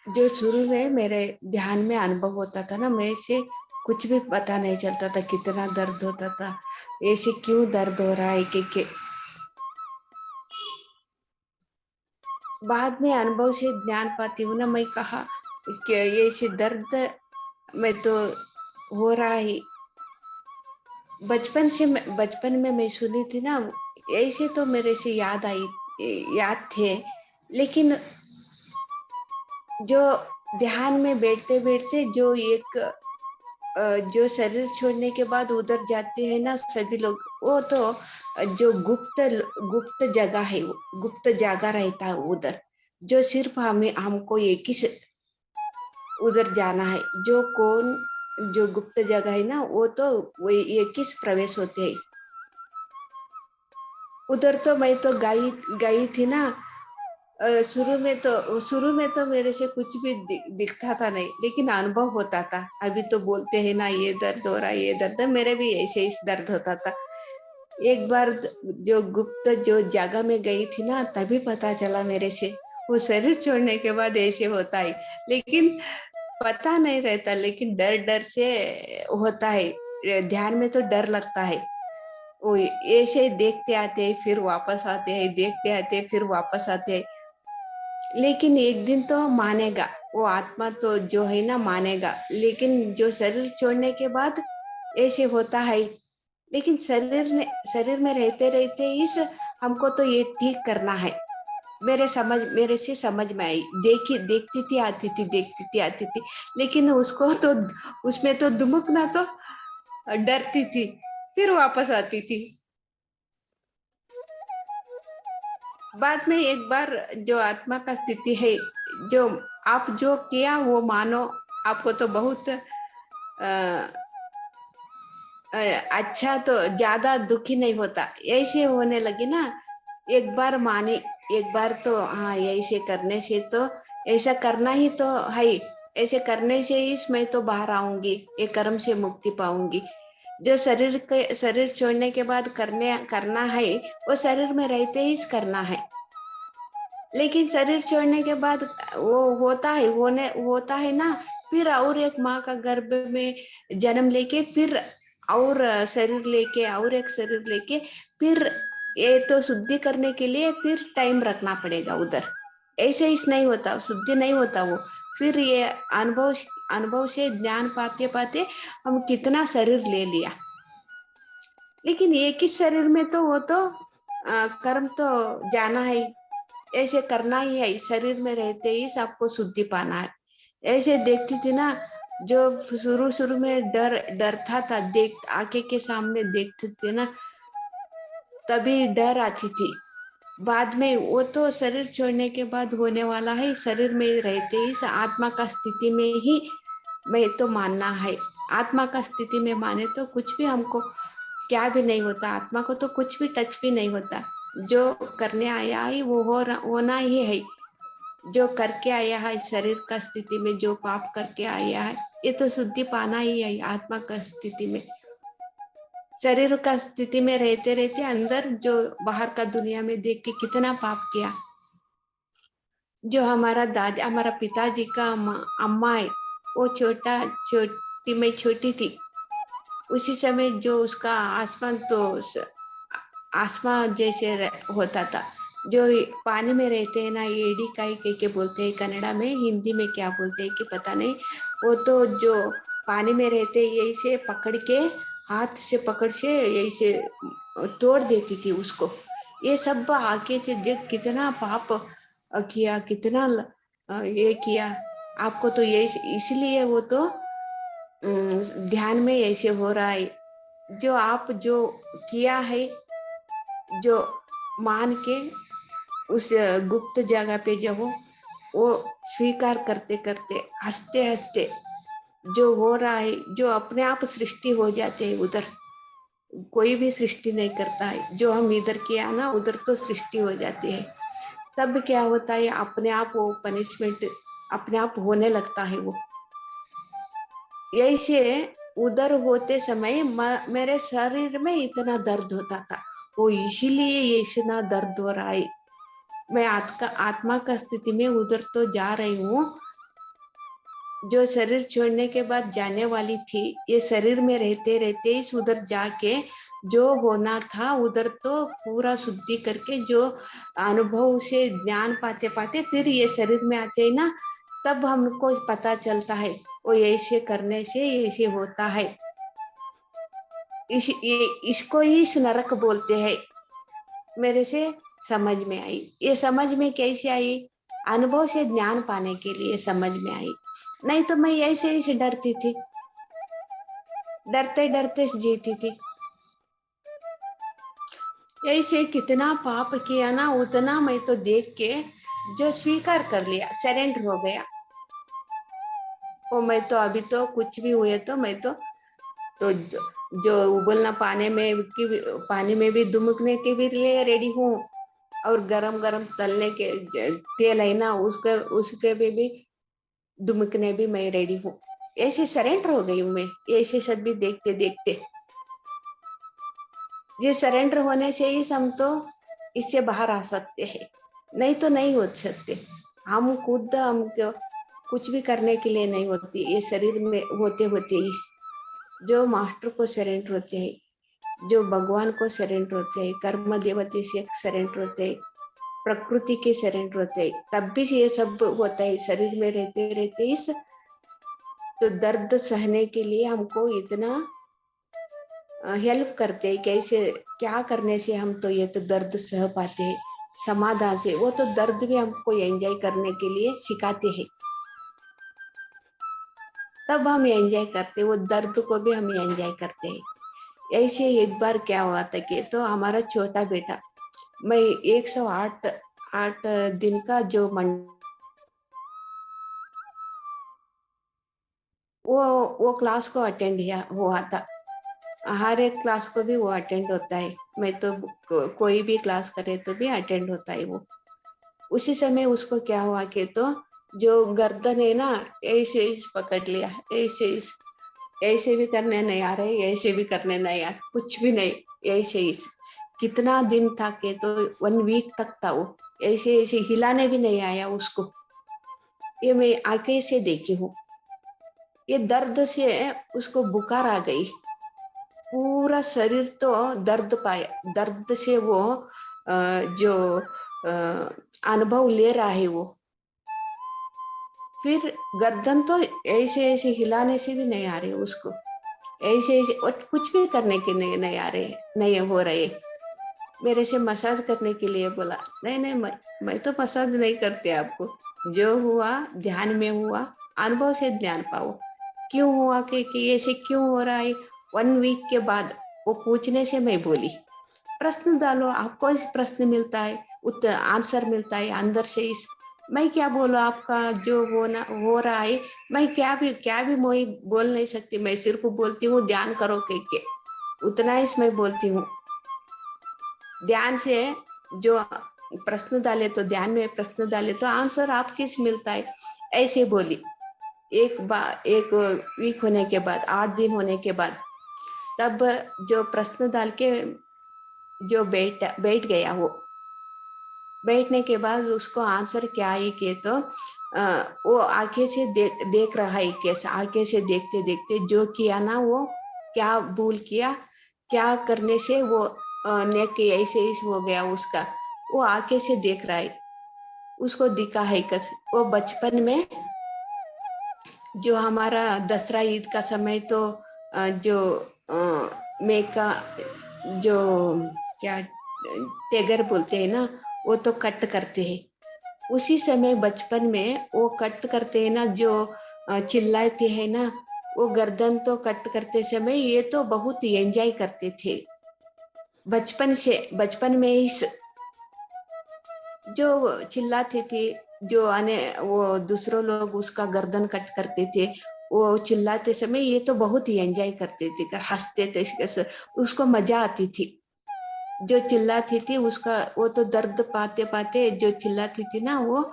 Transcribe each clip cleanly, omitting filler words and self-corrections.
जो शुरू में मेरे ध्यान में अनुभव होता था ना, मैं से कुछ भी पता नहीं चलता था कितना दर्द होता था, ऐसे क्यों दर्द हो रहा है कि बाद में अनुभव से ज्ञान पाती हूँ ना, मैं कहा कि ये ऐसे दर्द में तो हो रहा है। बचपन में मैं सुनी थी ना, ऐसे तो मेरे से याद थे, लेकिन जो ध्यान में बैठते बैठते जो एक जो शरीर छोड़ने के बाद उधर जाते हैं ना सभी लोग, वो तो जो गुप्त जगह है, वो गुप्त जगह रहता है उधर, जो सिर्फ हमें हमको एक ही उधर जाना है। जो गुप्त जगह है ना, वो तो वो एक ही प्रवेश होते हैं उधर। तो मैं तो गई गई थी ना। शुरू में तो मेरे से कुछ भी दिखता था नहीं, लेकिन अनुभव होता था। अभी तो बोलते हैं ना, ये दर्द हो रहा है, ये दर्द है, मेरे भी ऐसे ही दर्द होता था। एक बार जो गुप्त जो जगह में गई थी ना, तभी पता चला मेरे से, वो शरीर छोड़ने के बाद ऐसे होता है। लेकिन पता नहीं रहता, लेकिन डर डर से होता है। ध्यान में तो डर लगता है। वो ऐसे देखते आते हैं फिर वापस आते हैं, देखते आते हैं फिर वापस आते हैं। लेकिन एक दिन तो मानेगा, वो आत्मा तो जो है ना मानेगा, लेकिन जो शरीर छोड़ने के बाद ऐसे होता है। लेकिन शरीर में रहते रहते इस हमको तो ये ठीक करना है। मेरे से समझ में आई, देखती थी आती थी, देखती थी आती थी, लेकिन उसको तो उसमें तो दुमुकना तो डरती थी, फिर वापस आती थी। बाद में एक बार जो आत्मा का स्थिति है, जो आप जो किया वो मानो, आपको तो बहुत अच्छा, तो ज्यादा दुखी नहीं होता, ऐसे होने लगे ना। एक बार माने, एक बार तो हाँ, ऐसे करने से तो ऐसा करना ही तो है, ऐसे करने से ही मैं तो बाहर आऊंगी, ये कर्म से मुक्ति पाऊंगी। जो शरीर छोड़ने के बाद करना है, वो शरीर में रहते ही करना है। लेकिन शरीर छोड़ने के बाद वो होता है ना, फिर और एक माँ का गर्भ में जन्म लेके, फिर और शरीर लेके, और एक शरीर लेके, फिर ये तो शुद्धि करने के लिए फिर टाइम रखना पड़ेगा उधर। ऐसे ही नहीं होता, शुद्धि नहीं होता वो। फिर ये अनुभव अनुभव से ज्ञान पाते पाते हम कितना शरीर ले लिया। लेकिन एक ही शरीर में तो वो तो कर्म तो जाना है, ऐसे करना ही है, शरीर में रहते ही सबको शुद्धि पाना है। ऐसे देखती थी ना, जो शुरू शुरू में डरता था, देख आंखें के सामने देखती थी ना, तभी डर आती थी। बाद में वो तो शरीर छोड़ने के बाद होने वाला है, शरीर में रहते ही आत्मा का स्थिति में ही मैं तो मानना है। आत्मा का स्थिति में माने तो कुछ भी हमको क्या भी नहीं होता, आत्मा को तो कुछ भी टच भी नहीं होता। जो करने आया है वो होना ही है। जो करके आया है शरीर का स्थिति में, जो पाप करके आया है, ये तो शुद्धि पाना ही है आत्मा का स्थिति में। शरीर का स्थिति में रहते रहते अंदर जो बाहर का दुनिया में देख के कितना पाप किया। जो हमारा पिताजी का अम्मा है, वो छोटी में छोटी थी, उसी समय जो उसका आसमान तो आसमान जैसे होता था। जो पानी में रहते हैं ना, एडी काई के बोलते हैं कन्नड़ा में, हिंदी में क्या बोलते हैं कि पता नहीं। वो तो जो पानी में रहते यही से पकड़ के, हाथ से पकड़ से यही से तोड़ देती थी उसको। ये सब आगे से देख कितना पाप किया, कितना ये किया। आपको तो ये इसलिए वो तो ध्यान में ऐसे हो रहा है। जो आप जो किया है, जो मान के उस गुप्त जगह पे जब वो स्वीकार करते करते, हंसते हंसते जो हो रहा है, जो अपने आप सृष्टि हो जाते हैं उधर। कोई भी सृष्टि नहीं करता है, जो हम इधर किया ना उधर तो सृष्टि हो जाती है। तब क्या होता है, अपने आप वो पनिशमेंट अपने आप होने लगता है वो। यही से उधर होते समय मेरे शरीर में इतना दर्द होता था, वो इसीलिए ये इतना दर्द हो रहा है। मैं आत्मा का स्थिति में उधर तो जा रही हूँ, जो शरीर छोड़ने के बाद जाने वाली थी, ये शरीर में रहते रहते इस उधर जाके जो होना था उधर तो पूरा शुद्धि करके जो अनुभव से ज्ञान पाते पाते फिर ये शरीर में आते हैं ना, तब हमको पता चलता है वो ऐसे करने से ऐसे होता है। इसको ही इस नरक बोलते हैं। मेरे से समझ में आई, ये समझ में कैसे आई? अनुभव से ज्ञान पाने के लिए समझ में आई। नहीं तो मैं ऐसे ही से डरती थी, डरते डरते जीती थी। ऐसे कितना पाप किया ना, उतना मैं तो देख के जो स्वीकार कर लिया, सरेंडर हो गया। वो मैं तो अभी तो कुछ भी हुए तो मैं तो जो उबलना पानी में भी दुमुकने के भी लिए रेडी हूँ। और गरम गरम तलने के तेल है ना, उसके उसके भी दुमुकने भी मैं रेडी हूँ। ऐसे सरेंडर हो गई हूँ मैं, ऐसे सब भी देखते देखते। जिस सरेंडर होने से ही हम तो इससे बाहर आ सकते हैं, नहीं तो नहीं हो सकते। हम खुद हम कुछ भी करने के लिए नहीं होती, ये शरीर में होते होते इस जो मास्टर को सरेंडर होते हैं, जो भगवान को सरेंडर होते हैं, कर्म देवते से सरेंडर होते हैं, प्रकृति के सरेंडर होते हैं, तब भी ये सब होता है शरीर में रहते रहते इस। तो दर्द सहने के लिए हमको इतना हेल्प करते हैं, कैसे क्या करने से हम तो ये तो दर्द सह पाते हैं समाधान से। वो तो दर्द भी हमको एंजॉय करने के लिए सिखाते हैं, तब हम एंजॉय करते, वो दर्द को भी हम एंजॉय करते हैं। ऐसे एक बार क्या हुआ था कि तो हमारा छोटा बेटा, मैं 108 8 दिन का जो वो वो क्लास को अटेंड हुआ था। हर एक क्लास को भी वो अटेंड होता है। मैं तो कोई भी क्लास करे तो भी अटेंड होता है वो। उसी समय उसको क्या हुआ कि तो जो गर्दन है ना, ऐसे इस पकड़ लिया, ऐसे भी करने नहीं आ रहे, ऐसे भी करने नहीं आ, कुछ भी नहीं, ऐसे इस कितना दिन था कि तो 1 वीक तक था वो, ऐसे ऐसे हिलाने भी नहीं आया उसको। ये मैं आंखें से देखी हूँ। ये दर्द से उसको बुखार आ गई, पूरा शरीर तो दर्द पाया, दर्द से वो जो अनुभव ले रहा है वो। फिर गर्दन तो ऐसे ऐसे हिलाने से भी नहीं आ रही उसको, ऐसे ऐसे और कुछ भी करने के नहीं आ रहे, नहीं हो रहे। मेरे से मसाज करने के लिए बोला, नहीं नहीं मैं तो मसाज नहीं करते आपको, जो हुआ ध्यान में हुआ, अनुभव से ध्यान पाओ। क्यों हुआ कि ऐसे क्यों हो रहा है? 1 वीक के बाद वो पूछने से मैं बोली, प्रश्न डालो, आपको इस प्रश्न मिलता है, उत्तर आंसर मिलता है अंदर से इस। मैं क्या बोलूं, आपका जो होना हो रहा है, मैं क्या भी मोई बोल नहीं सकती। मैं सिर्फ बोलती हूँ ध्यान करो के उतना ही मैं बोलती हूँ। ध्यान से जो प्रश्न डाले तो ध्यान में प्रश्न डाले तो आंसर आपको मिलता है, ऐसे बोली। एक वीक होने के बाद, 8 दिन होने के बाद, तब जो प्रश्न डाल के जो बैठ बैठ गया वो, बैठने के बाद उसको आंसर क्या है कि तो वो आंखें से देख रहा है, कैसे आंखें से देखते देखते जो किया ना वो, क्या भूल किया, क्या करने से वो नेक ऐसे ऐसे हो गया उसका, वो आंखें से देख रहा है। उसको दिखा है कस वो बचपन में जो हमारा दसरा ईद का समय तो जो मेका जो क्या टेगर बोलते हैं ना, वो तो कट करते हैं। उसी समय बचपन में वो कट करते हैं ना, जो चिल्लाते हैं ना, वो गर्दन तो कट करते समय ये तो बहुत एंजॉय करते थे बचपन से। बचपन में इस जो चिल्लाते थे, जो आने वो दूसरों लोग उसका गर्दन कट करते थे, वो चिल्लाते समय ये तो बहुत ही एंजॉय करते थे, हंसते थे, उसको मजा आती थी। जो चिल्लाती थी उसका वो तो दर्द पाते पाते जो चिल्लाती थी ना वो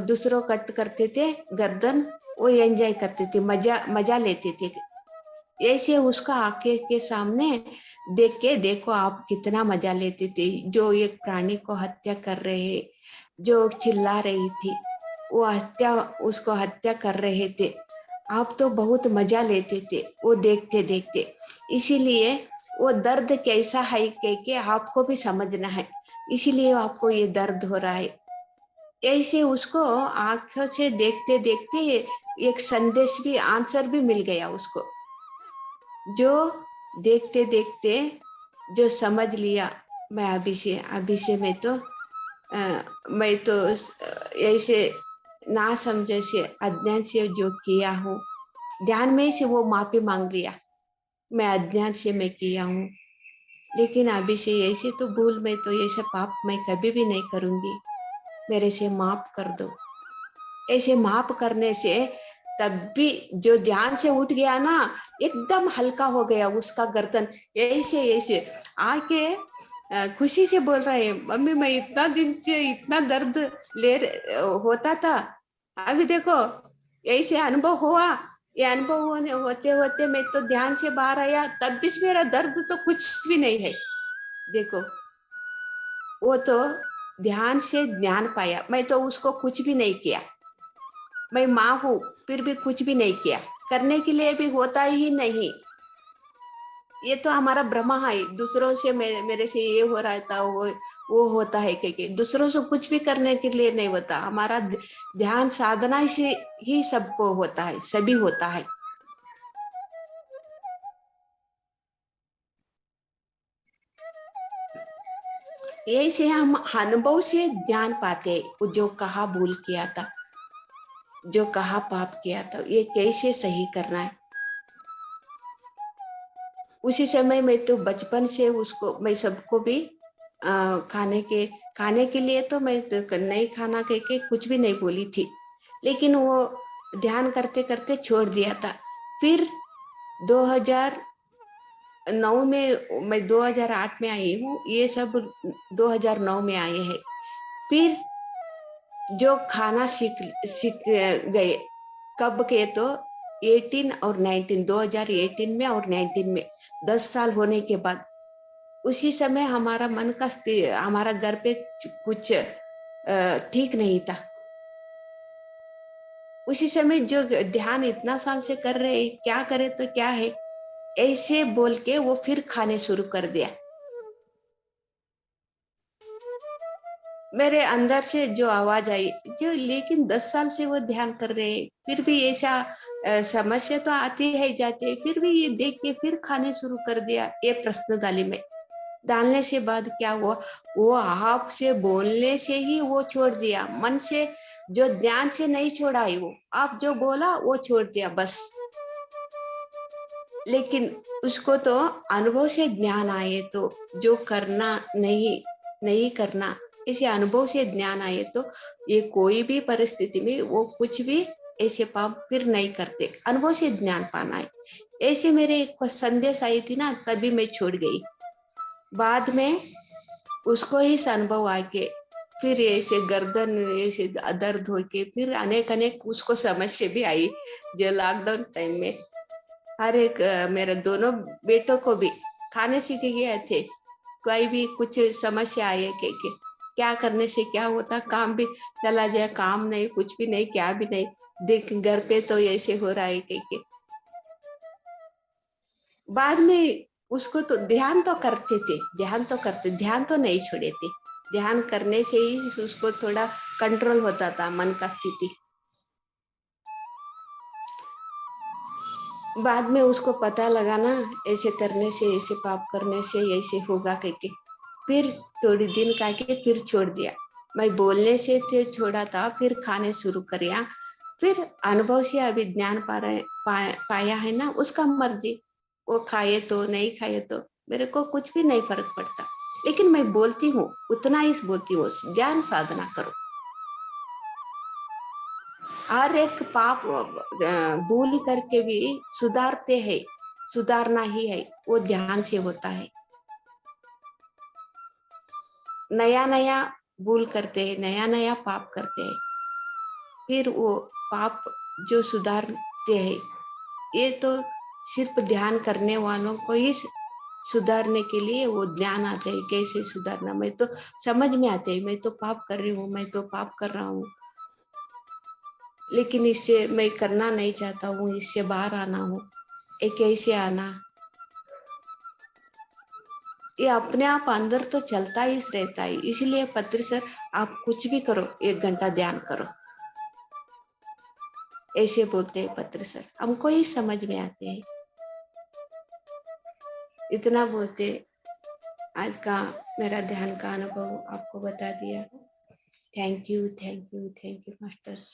दूसरों कट करते थे गर्दन, वो एंजॉय करते थे, मजा मजा लेते थे। ऐसे उसका आंखें के सामने देख के देखो आप कितना मजा लेते थे, जो एक प्राणी को हत्या कर रहे, जो चिल्ला रही थी, वो हत्या, उसको हत्या कर रहे थे, आप तो बहुत मजा लेते थे वो देखते देखते। इसीलिए वो दर्द कैसा है कह के आपको भी समझना है, इसीलिए आपको ये दर्द हो रहा है। ऐसे उसको आंखों से देखते देखते एक संदेश भी, आंसर भी मिल गया उसको। जो देखते देखते जो समझ लिया, मैं अभी से मैं तो ऐसे ना समझे से, अज्ञान से जो किया हूँ, ध्यान में से वो माफी मांग लिया, मैं अज्ञान से मैं किया हूँ, लेकिन अभी से ऐसे तो भूल, मैं तो ऐसे पाप मैं कभी भी नहीं करूंगी, मेरे से माफ कर दो। ऐसे माफ करने से तब भी जो ध्यान से उठ गया ना, एकदम हल्का हो गया उसका गर्दन। ऐसे ऐसे आके खुशी से बोल रहा है, मम्मी मैं इतना दिन से इतना दर्द होता था, अभी देखो ऐसे अनुभव हुआ। ये अनुभव होने होते होते मैं तो ध्यान से बाहर आया, तब भी मेरा दर्द तो कुछ भी नहीं है। देखो वो तो ध्यान से ज्ञान पाया, मैं तो उसको कुछ भी नहीं किया, मैं माँ हूँ फिर भी कुछ भी नहीं किया, करने के लिए भी होता ही नहीं। ये तो हमारा भ्रम है, दूसरों से मेरे से ये हो रहा था, वो होता है, क्योंकि दूसरों से कुछ भी करने के लिए नहीं होता, हमारा ध्यान साधना से ही सबको होता है, सभी होता है। यही से हम अनुभव से ज्ञान पाते हैं, वो जो कहा भूल किया था, जो कहा पाप किया था, ये कैसे सही करना है। उसी समय में तो बचपन से उसको मैं सबको भी खाने के लिए तो मैं तो नहीं खाना कह के कुछ भी नहीं बोली थी, लेकिन वो ध्यान करते करते छोड़ दिया था। फिर 2009 में, मैं 2008 में आई हूँ, ये सब 2009 में आए हैं। फिर जो खाना सीख सीख गए, कब के तो 18 और 19, 2018 में और 19 में, 10 साल होने के बाद। उसी समय हमारा मन का हमारा घर पे कुछ ठीक नहीं था। उसी समय जो ध्यान इतना साल से कर रहे हैं, क्या करे तो क्या है, ऐसे बोल के वो फिर खाने शुरू कर दिया। मेरे अंदर से जो आवाज आई, जो लेकिन 10 साल से वो ध्यान कर रहे हैं, फिर भी ऐसा समस्या तो आती है जाती है, फिर भी ये देख के फिर खाने शुरू कर दिया। ये प्रश्न डाली में डालने से बाद क्या हुआ, वो आप से बोलने से ही वो छोड़ दिया, मन से जो ध्यान से नहीं छोड़ा है, वो आप जो बोला वो छोड़ दिया बस। लेकिन उसको तो अनुभव से ज्ञान आए, तो जो करना नहीं नहीं करना, इसे अनुभव से ज्ञान आए तो ये कोई भी परिस्थिति में वो कुछ भी ऐसे पाप फिर नहीं करते, अनुभव से ज्ञान पाना है। ऐसे मेरे एक संदेश आई थी ना, तभी मैं छोड़ गई। बाद में उसको ही अनुभव आके फिर ऐसे गर्दन ऐसे दर्द होके फिर अनेक अनेक उसको समस्या भी आई, जो लॉकडाउन टाइम में हर एक मेरे दोनों बेटों को भी खाने सीख गए थे। कोई भी कुछ समस्या आए के क्या करने से क्या होता, काम भी चला जाए, काम नहीं कुछ भी नहीं क्या भी नहीं, देख घर पे तो ऐसे हो रहा है के बाद में उसको तो ध्यान तो करते थे, ध्यान तो करते, ध्यान तो नहीं छोड़े थे। ध्यान करने से ही उसको थोड़ा कंट्रोल होता था मन का स्थिति। बाद में उसको पता लगा ना, ऐसे करने से, ऐसे पाप करने से ऐसे होगा करके, फिर थोड़ी दिन का के फिर छोड़ दिया। मैं बोलने से थे छोड़ा था, फिर खाने शुरू किया। फिर अनुभव से अभी ज्ञान पाया है ना, उसका मर्जी, वो खाए तो नहीं खाए तो मेरे को कुछ भी नहीं फर्क पड़ता। लेकिन मैं बोलती हूँ, उतना ही बोलती हूँ, ज्ञान साधना करो। हर एक पाप भूल करके भी सुधारते हैं, सुधारना ही है, वो ध्यान से होता है। नया नया भूल करते हैं, नया नया पाप करते हैं, फिर वो पाप जो सुधारते हैं, ये तो सिर्फ ध्यान करने वालों को ही सुधारने के लिए वो ज्ञान आते हैं, कैसे सुधारना। मैं तो समझ में आते हैं, मैं तो पाप कर रही हूँ, मैं तो पाप कर रहा हूँ, लेकिन इससे मैं करना नहीं चाहता हूँ, इससे बाहर आना हूँ। एक ऐसे आना, ये अपने आप अंदर तो चलता ही रहता है। इसलिए पत्री सर, आप कुछ भी करो, 1 घंटा ध्यान करो, ऐसे बोलते हैं पत्र सर, हमको ही समझ में आते हैं। इतना बोलते, आज का मेरा ध्यान का अनुभव आपको बता दिया। Thank you, thank you, thank you masters.